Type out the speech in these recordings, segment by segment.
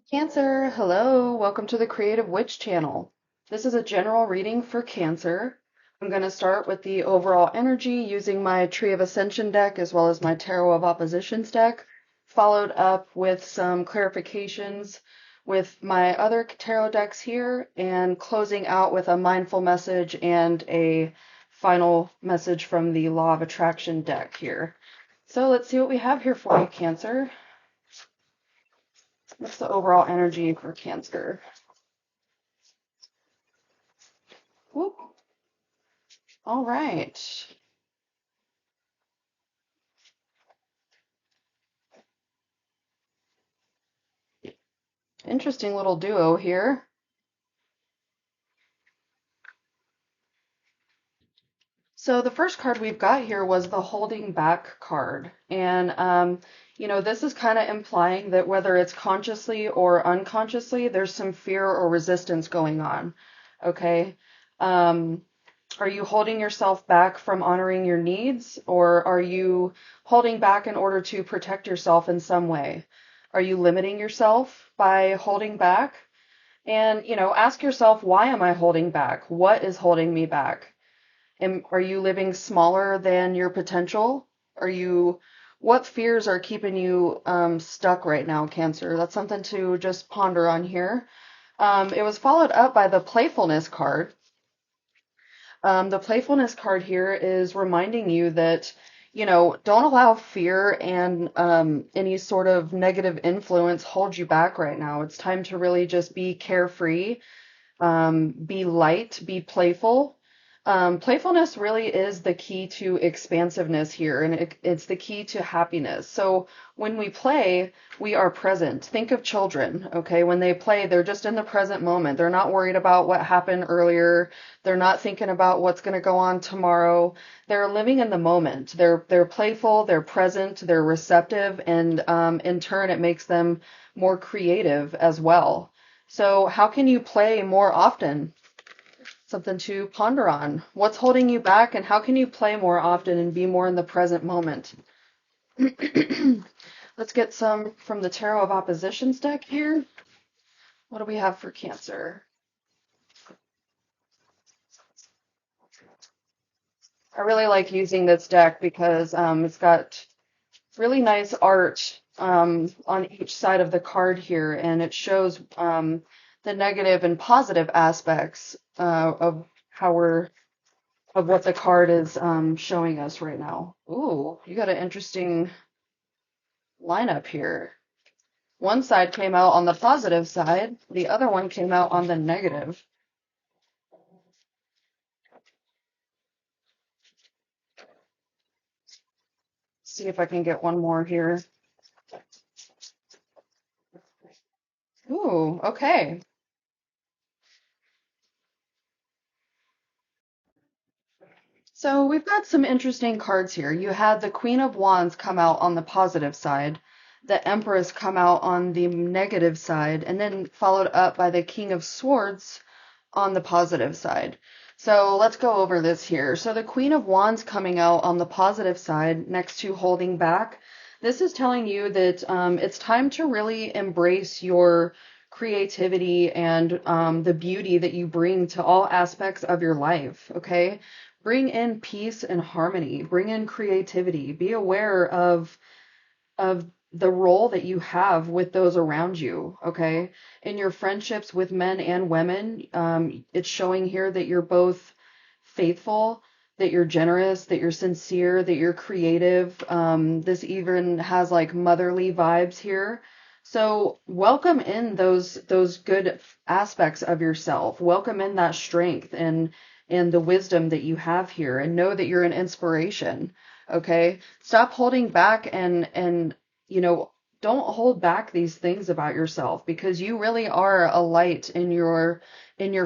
Cancer, hello, welcome to the Creative Witch channel. This is a general reading for Cancer. I'm going to start with the overall energy using my Tree of Ascension deck as well as my Tarot of Oppositions deck, followed up with some clarifications with my other tarot decks here, and closing out with a mindful message and a final message from the Law of Attraction deck here. So let's see what we have here for you, Cancer. What's the overall energy for Cancer? Whoop. All right. Interesting little duo here. So the first card we've got here was the holding back card. And, this is kind of implying that whether it's consciously or unconsciously, there's some fear or resistance going on. Okay. Are you holding yourself back from honoring your needs, or are you holding back in order to protect yourself in some way? Are you limiting yourself by holding back? And, ask yourself, why am I holding back? What is holding me back? Are you living smaller than your potential? What fears are keeping you stuck right now, Cancer? That's something to just ponder on here. It was followed up by the playfulness card. The playfulness card here is reminding you that, don't allow fear and any sort of negative influence hold you back right now. It's time to really just be carefree, be light, be playful. Playfulness really is the key to expansiveness here, and it's the key to happiness. So when we play, we are present. Think of children, okay? When they play, they're just in the present moment. They're not worried about what happened earlier. They're not thinking about what's going to go on tomorrow. They're living in the moment. They're playful, they're present, they're receptive, and in turn, it makes them more creative as well. So how can you play more often? Something to ponder on. What's holding you back, and how can you play more often and be more in the present moment? Let's get some from the Tarot of Oppositions deck here. What do we have for Cancer? I really like using this deck because it's got really nice art on each side of the card here, and it shows the negative and positive aspects of what the card is showing us right now. Ooh, you got an interesting lineup here. One side came out on the positive side, the other one came out on the negative. See if I can get one more here. Ooh, okay. So we've got some interesting cards here. You had the Queen of Wands come out on the positive side, the Empress come out on the negative side, and then followed up by the King of Swords on the positive side. So let's go over this here. So the Queen of Wands coming out on the positive side next to holding back. This is telling you that it's time to really embrace your creativity and the beauty that you bring to all aspects of your life, okay? Bring in peace and harmony. Bring in creativity. Be aware of the role that you have with those around you, okay? In your friendships with men and women, it's showing here that you're both faithful, that you're generous, that you're sincere, that you're creative. This even has like motherly vibes here. So welcome in those good aspects of yourself. Welcome in that strength and the wisdom that you have here, and know that you're an inspiration. Okay? Stop holding back and don't hold back these things about yourself, because you really are a light in your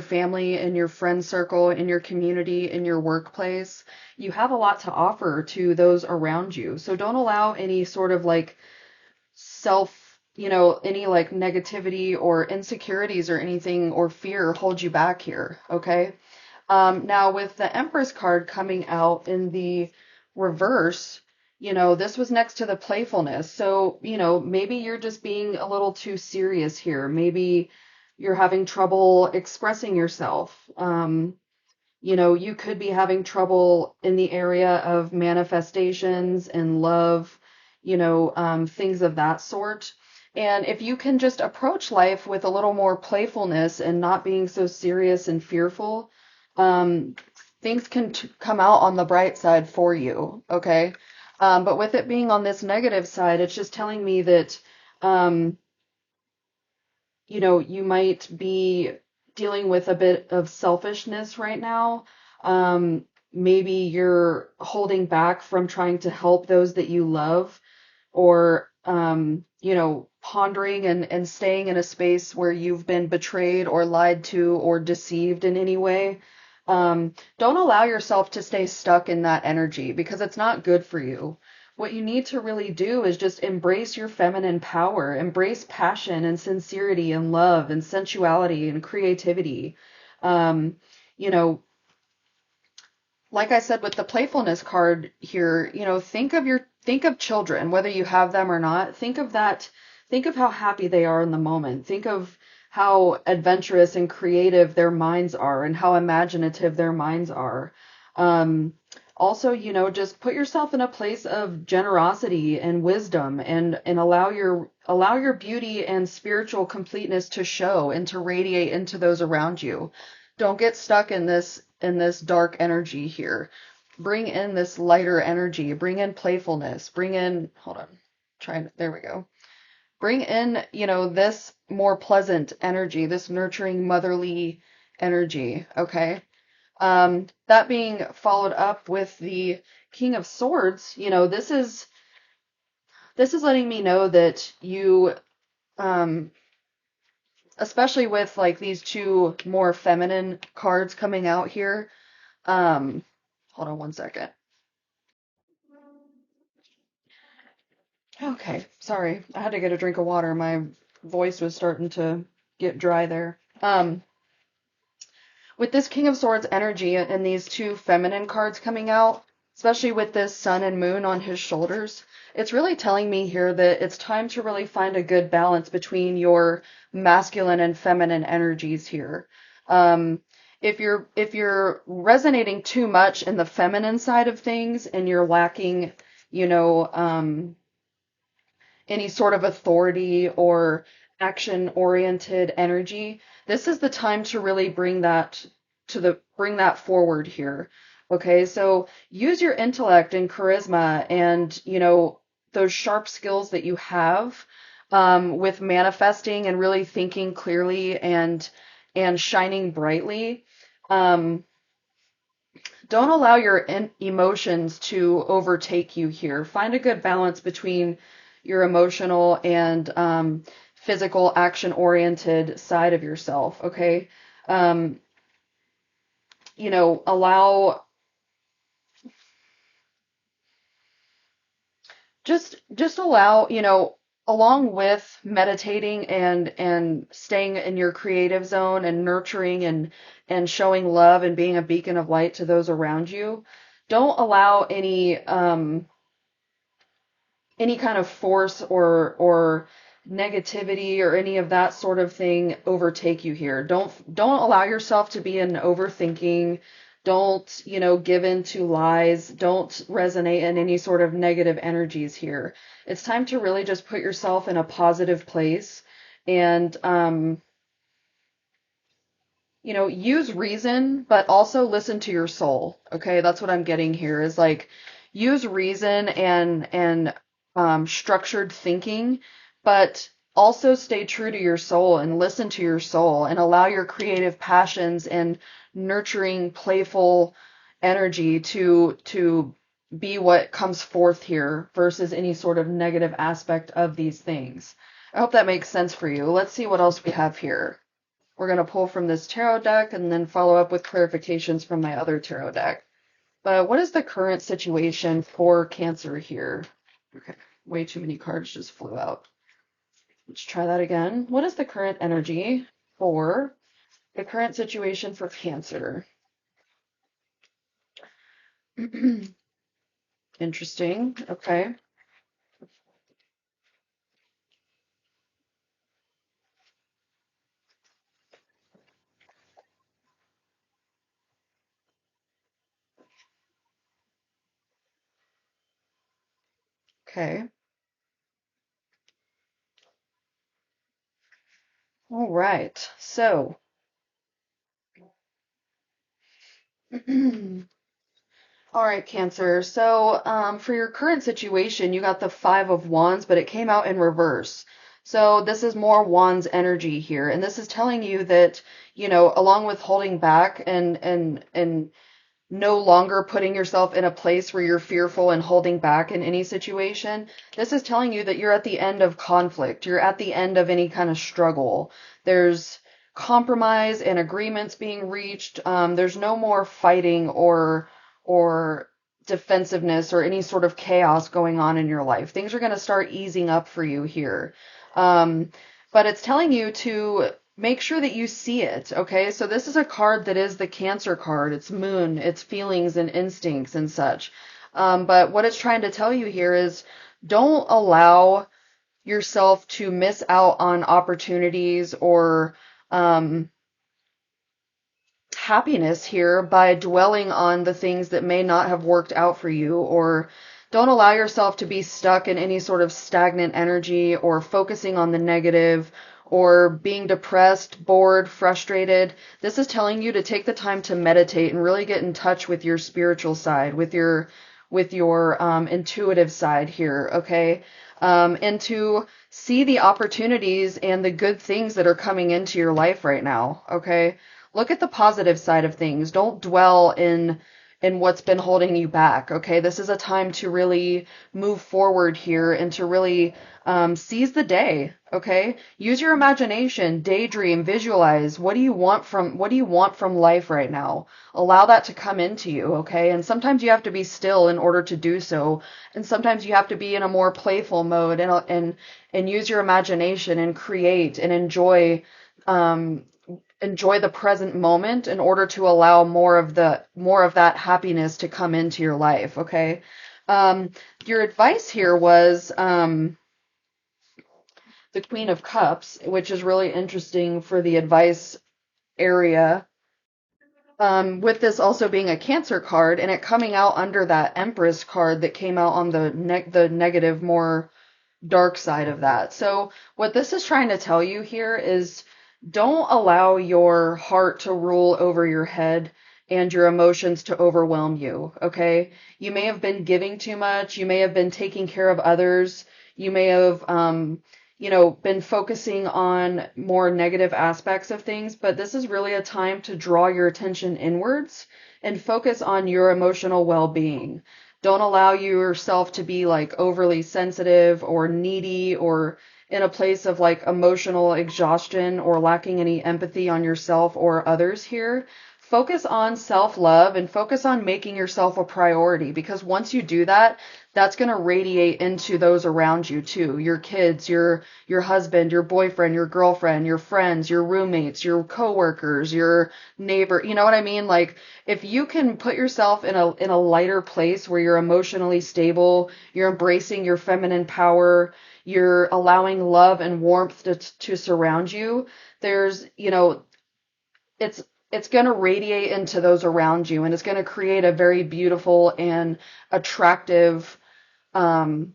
family, in your friend circle, in your community, in your workplace. You have a lot to offer to those around you. So don't allow any sort of like any like negativity or insecurities or anything or fear hold you back here, okay? Now with the Empress card coming out in the reverse, This was next to the playfulness. So, maybe you're just being a little too serious here. Maybe you're having trouble expressing yourself. You could be having trouble in the area of manifestations and love, things of that sort. And if you can just approach life with a little more playfulness and not being so serious and fearful, um, things can come out on the bright side for you, okay? But with it being on this negative side, it's just telling me that, um, you might be dealing with a bit of selfishness right now. Maybe you're holding back from trying to help those that you love, or, pondering and staying in a space where you've been betrayed or lied to or deceived in any way. Don't allow yourself to stay stuck in that energy because it's not good for you. What you need to really do is just embrace your feminine power, embrace passion and sincerity and love and sensuality and creativity. Um, you know, like I said with the playfulness card here, think of children, whether you have them or not. Think of how happy they are in the moment. Think of how adventurous and creative their minds are and how imaginative their minds are. Um, Also, just put yourself in a place of generosity and wisdom and allow your beauty and spiritual completeness to show and to radiate into those around you. Don't get stuck in this dark energy here. Bring in this lighter energy. Bring in playfulness. Bring in, hold on. There we go. Bring in, this more pleasant energy, this nurturing motherly energy, okay? That being followed up with the King of Swords, this is letting me know that you, um, especially with like these two more feminine cards coming out here. Um, Hold on one second. Okay, sorry. I had to get a drink of water. My voice was starting to get dry there. With this King of Swords energy and these two feminine cards coming out, especially with this sun and moon on his shoulders, it's really telling me here that it's time to really find a good balance between your masculine and feminine energies here. Um, if you're resonating too much in the feminine side of things and you're lacking, you know, any sort of authority or action oriented energy, this is the time to really bring that forward here. Okay, so use your intellect and charisma and, those sharp skills that you have, with manifesting and really thinking clearly and shining brightly. Um, don't allow your emotions to overtake you here. Find a good balance between your emotional and, physical action oriented side of yourself. Okay. Um, Allow, just allow, along with meditating and staying in your creative zone and nurturing and showing love and being a beacon of light to those around you. Don't allow any kind of force or negativity or any of that sort of thing overtake you here. Don't allow yourself to be in overthinking. Don't, give in to lies. Don't resonate in any sort of negative energies here. It's time to really just put yourself in a positive place and, use reason, but also listen to your soul. Okay, that's what I'm getting here is like use reason and structured thinking, but also stay true to your soul and listen to your soul and allow your creative passions and nurturing, playful energy to be what comes forth here versus any sort of negative aspect of these things. I hope that makes sense for you. Let's see what else we have here. We're going to pull from this tarot deck and then follow up with clarifications from my other tarot deck. But what is the current situation for Cancer here? Okay, way too many cards just flew out. Let's try that again. What is the current energy for the current situation for Cancer? Interesting. Okay. Okay. All right. So, all right, Cancer. So, for your current situation, you got the Five of Wands, but it came out in reverse. So, this is more Wands energy here, and this is telling you that, along with holding back and no longer putting yourself in a place where you're fearful and holding back in any situation. This is telling you that you're at the end of conflict. You're at the end of any kind of struggle. There's compromise and agreements being reached. There's no more fighting or defensiveness or any sort of chaos going on in your life. Things are going to start easing up for you here. Um, but it's telling you to make sure that you see it, okay? So this is a card that is the Cancer card. It's moon, it's feelings and instincts and such. But what it's trying to tell you here is don't allow yourself to miss out on opportunities or um, happiness here by dwelling on the things that may not have worked out for you, or don't allow yourself to be stuck in any sort of stagnant energy or focusing on the negative or being depressed, bored, frustrated. This is telling you to take the time to meditate and really get in touch with your spiritual side, with your intuitive side here, okay? And to see the opportunities and the good things that are coming into your life right now, okay? Look at the positive side of things. Don't dwell in what's been holding you back. Okay, this is a time to really move forward here and to really seize the day. Okay, use your imagination, daydream, visualize. What do you want from life right now? Allow that to come into you. Okay, and sometimes you have to be still in order to do so, and sometimes you have to be in a more playful mode and use your imagination and create and um, enjoy the present moment in order to allow more of that happiness to come into your life, okay? Your advice here was the Queen of Cups, which is really interesting for the advice area. With this also being a Cancer card and it coming out under that Empress card that came out on the negative, more dark side of that. So what this is trying to tell you here is don't allow your heart to rule over your head and your emotions to overwhelm you, okay? You may have been giving too much, you may have been taking care of others, you may have been focusing on more negative aspects of things, but this is really a time to draw your attention inwards and focus on your emotional well-being. Don't allow yourself to be like overly sensitive or needy or in a place of like emotional exhaustion or lacking any empathy on yourself or others here. Focus on self-love and focus on making yourself a priority, because once you do that, that's going to radiate into those around you too. Your kids, your husband, your boyfriend, your girlfriend, your friends, your roommates, your coworkers, your neighbor. You know what I mean? Like if you can put yourself in a lighter place where you're emotionally stable, you're embracing your feminine power, you're allowing love and warmth to surround you, there's, it's it's going to radiate into those around you, and it's going to create a very beautiful and attractive um,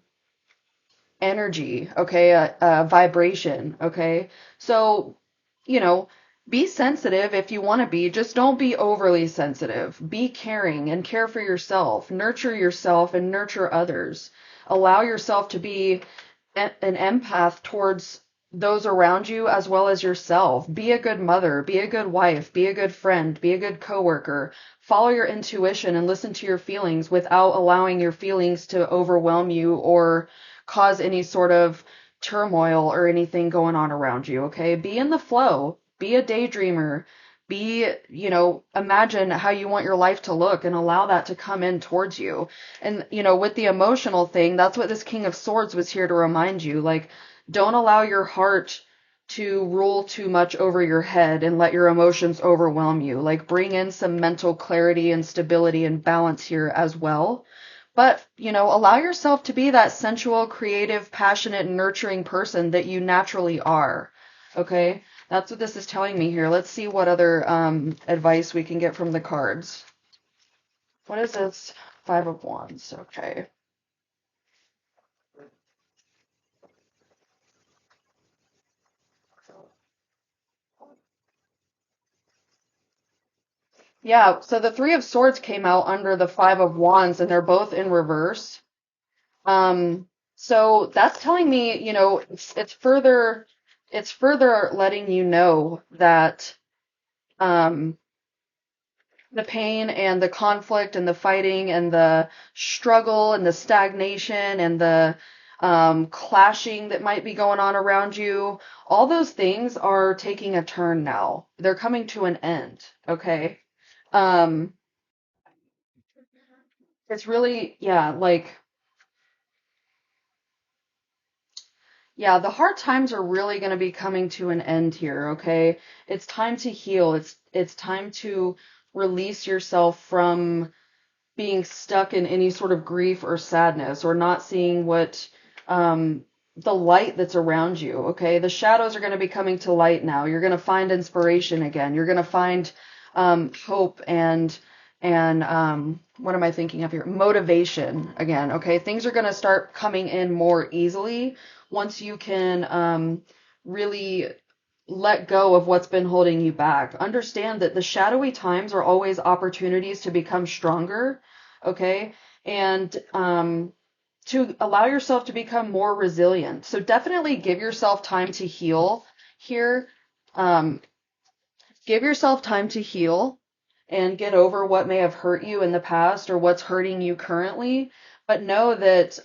energy, okay, a vibration, okay? So, you know, be sensitive if you want to be, just don't be overly sensitive. Be caring and care for yourself and nurture others. Allow yourself to be an empath towards those around you as well as yourself. Be a good mother, be a good wife, be a good friend, be a good coworker. Follow your intuition and listen to your feelings without allowing your feelings to overwhelm you or cause any sort of turmoil or anything going on around you, okay? Be in the flow. Be a daydreamer. Imagine how you want your life to look and allow that to come in towards you. And, with the emotional thing, that's what this King of Swords was here to remind you. Like, don't allow your heart to rule too much over your head and let your emotions overwhelm you. Like, bring in some mental clarity and stability and balance here as well. But, allow yourself to be that sensual, creative, passionate, nurturing person that you naturally are. Okay? That's what this is telling me here. Let's see what other advice we can get from the cards. What is this? Five of Wands. Okay. Yeah, so the Three of Swords came out under the Five of Wands, and they're both in reverse. So that's telling me, it's further letting you know that um, the pain and the conflict and the fighting and the struggle and the stagnation and the clashing that might be going on around you, all those things are taking a turn now. They're coming to an end, okay? Um, it's really, yeah, like, yeah, the hard times are really going to be coming to an end here, okay? It's time to heal. It's time to release yourself from being stuck in any sort of grief or sadness or not seeing what the light that's around you, okay? The shadows are going to be coming to light now. You're going to find inspiration again. You're going to find hope and what am I thinking of here? Motivation again, okay? Things are going to start coming in more easily once you can really let go of what's been holding you back. Understand that the shadowy times are always opportunities to become stronger, okay? And to allow yourself to become more resilient. So definitely give yourself time to heal here. Um, give yourself time to heal and get over what may have hurt you in the past or what's hurting you currently. But know that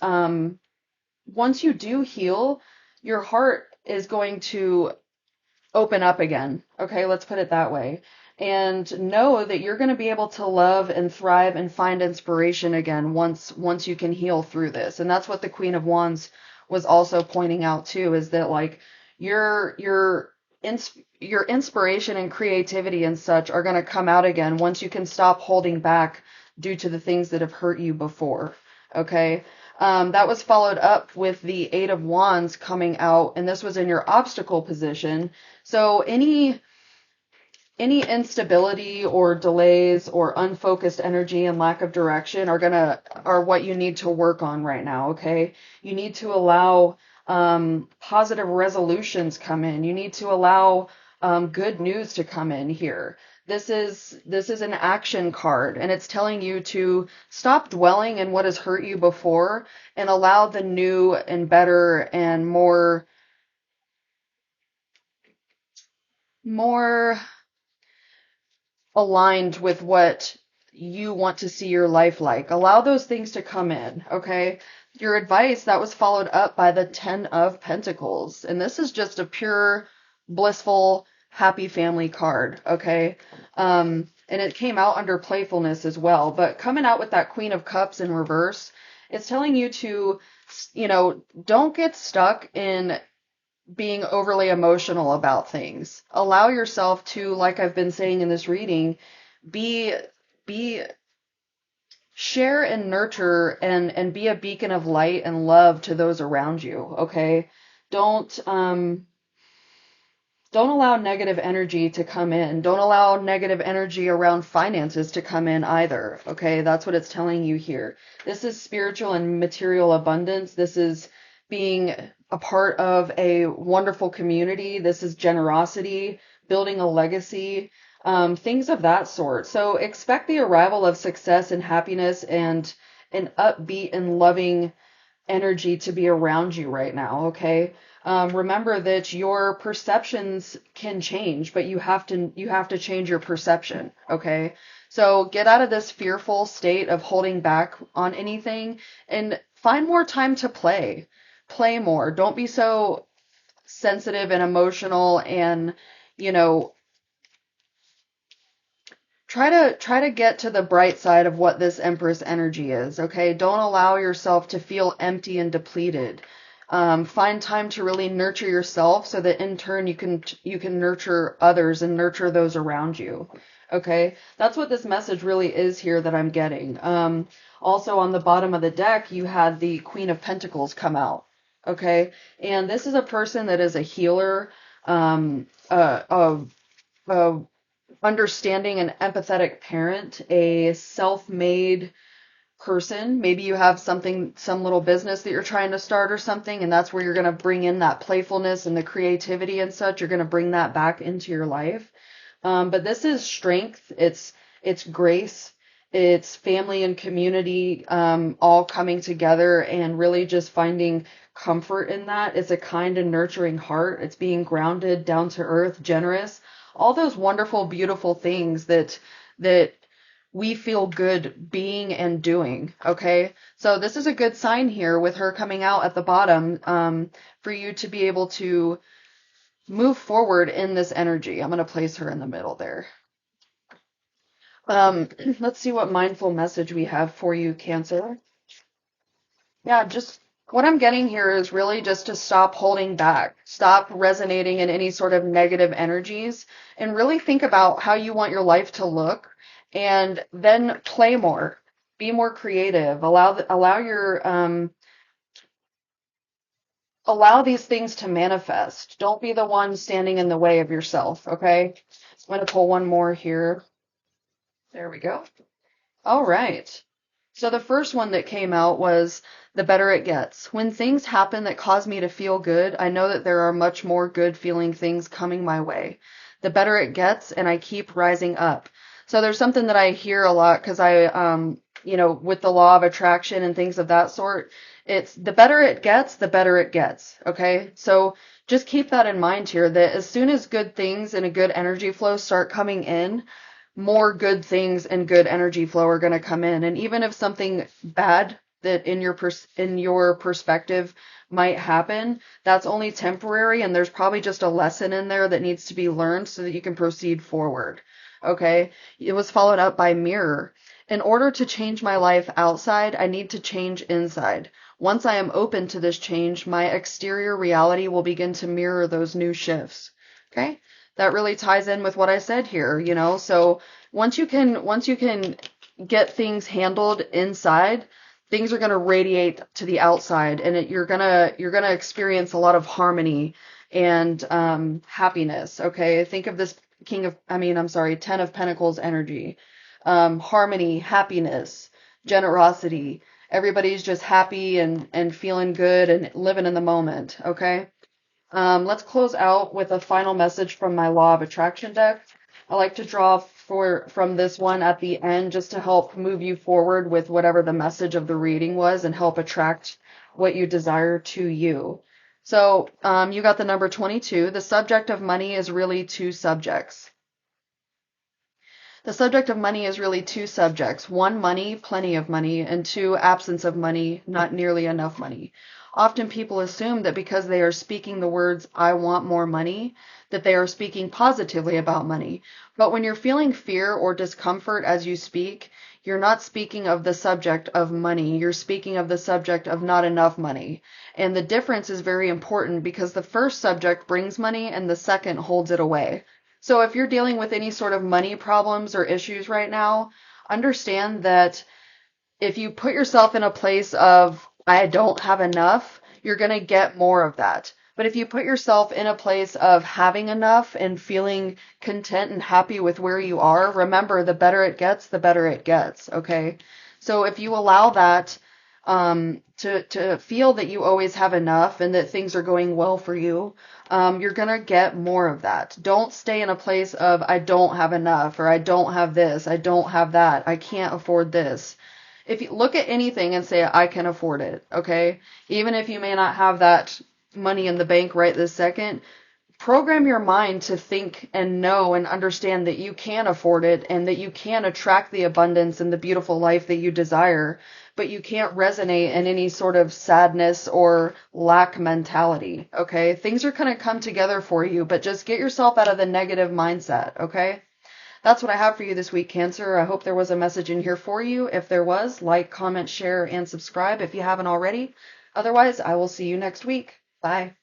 once you do heal, your heart is going to open up again. Okay, let's put it that way. And know that you're going to be able to love and thrive and find inspiration again once you can heal through this. And that's what the Queen of Wands was also pointing out too, is that like your inspiration and creativity and such are going to come out again once you can stop holding back due to the things that have hurt you before. Okay. That was followed up with the Eight of Wands coming out, and this was in your obstacle position. So any instability or delays or unfocused energy and lack of direction are what you need to work on right now, okay? You need to allow positive resolutions come in. You need to allow good news to come in here. This is an action card, and it's telling you to stop dwelling in what has hurt you before and allow the new and better and more aligned with what you want to see your life like. Allow those things to come in, okay? Your advice, that was followed up by the Ten of Pentacles. And this is just a pure, blissful, happy family card, okay? And it came out under playfulness as well. But coming out with that Queen of Cups in reverse, it's telling you to, don't get stuck in being overly emotional about things. Allow yourself to, like I've been saying in this reading, be be share and nurture and be a beacon of light and love to those around you, okay? Don't allow negative energy to come in. Don't allow negative energy around finances to come in either, okay? That's what it's telling you here. This is spiritual and material abundance. This is being a part of a wonderful community. This is generosity, building a legacy, things of that sort. So expect the arrival of success and happiness and an upbeat and loving energy to be around you right now, okay? Remember that your perceptions can change, but you have to change your perception, okay? So get out of this fearful state of holding back on anything and find more time to play. Play more. Don't be so sensitive and emotional and, you know, try to get to the bright side of what this Empress energy is, okay? Don't allow yourself to feel empty and depleted. Find time to really nurture yourself so that in turn you can nurture others and nurture those around you. Okay, that's what this message really is here that I'm getting. Also on the bottom of the deck, you had the Queen of Pentacles come out. Okay, and this is a person that is a healer, a understanding and empathetic parent, a self-made person. Maybe you have something, some little business that you're trying to start or something, and that's where you're going to bring in that playfulness and the creativity and such. You're going to bring that back into your life. But this is strength. It's grace. It's family and community all coming together and really just finding comfort in that. It's a kind and nurturing heart. It's being grounded, down to earth, generous. All those wonderful, beautiful things that we feel good being and doing. Okay, so this is a good sign here with her coming out at the bottom, for you to be able to move forward in this energy. I'm going to place her in the middle there. Let's see what mindful message we have for you, Cancer. Yeah, just what I'm getting here is really just to stop holding back, stop resonating in any sort of negative energies, and really think about how you want your life to look, and then play more, be more creative, allow these things to manifest. Don't be the one standing in the way of yourself. Okay, I'm going to pull one more here. There we go. All right. So the first one that came out was the better it gets. When things happen that cause me to feel good, I know that there are much more good feeling things coming my way. The better it gets, and I keep rising up. So there's something that I hear a lot because with the law of attraction and things of that sort, it's the better it gets, the better it gets. Okay. So just keep that in mind here, that as soon as good things and a good energy flow start coming in, more good things and good energy flow are going to come in. And even if something bad that in your perspective might happen, that's only temporary, and there's probably just a lesson in there that needs to be learned so that you can proceed forward. Okay? It was followed up by mirror. In order to change my life outside, I need to change inside. Once I am open to this change, my exterior reality will begin to mirror those new shifts. Okay? That really ties in with what I said here, So once you can get things handled inside, things are going to radiate to the outside, and you're gonna experience a lot of harmony and happiness. Okay, think of this Ten of Pentacles energy, harmony, happiness, generosity. Everybody's just happy and feeling good and living in the moment. Okay. Let's close out with a final message from my Law of Attraction deck. I like to draw from this one at the end just to help move you forward with whatever the message of the reading was and help attract what you desire to you. So you got the number 22. The subject of money is really two subjects. The subject of money is really two subjects. One, money, plenty of money, and two, absence of money, not nearly enough money. Often people assume that because they are speaking the words, I want more money, that they are speaking positively about money. But when you're feeling fear or discomfort as you speak, you're not speaking of the subject of money. You're speaking of the subject of not enough money. And the difference is very important because the first subject brings money and the second holds it away. So if you're dealing with any sort of money problems or issues right now, understand that if you put yourself in a place of, I don't have enough, you're going to get more of that. But if you put yourself in a place of having enough and feeling content and happy with where you are, remember, the better it gets, the better it gets. Okay. So if you allow that, to feel that you always have enough and that things are going well for you, you're going to get more of that. Don't stay in a place of, I don't have enough, or I don't have this, I don't have that, I can't afford this. If you look at anything and say, I can afford it, okay? Even if you may not have that money in the bank right this second, program your mind to think and know and understand that you can afford it and that you can attract the abundance and the beautiful life that you desire, but you can't resonate in any sort of sadness or lack mentality, okay? Things are going to come together for you, but just get yourself out of the negative mindset, okay? That's what I have for you this week, Cancer. I hope there was a message in here for you. If there was, like, comment, share, and subscribe if you haven't already. Otherwise, I will see you next week. Bye.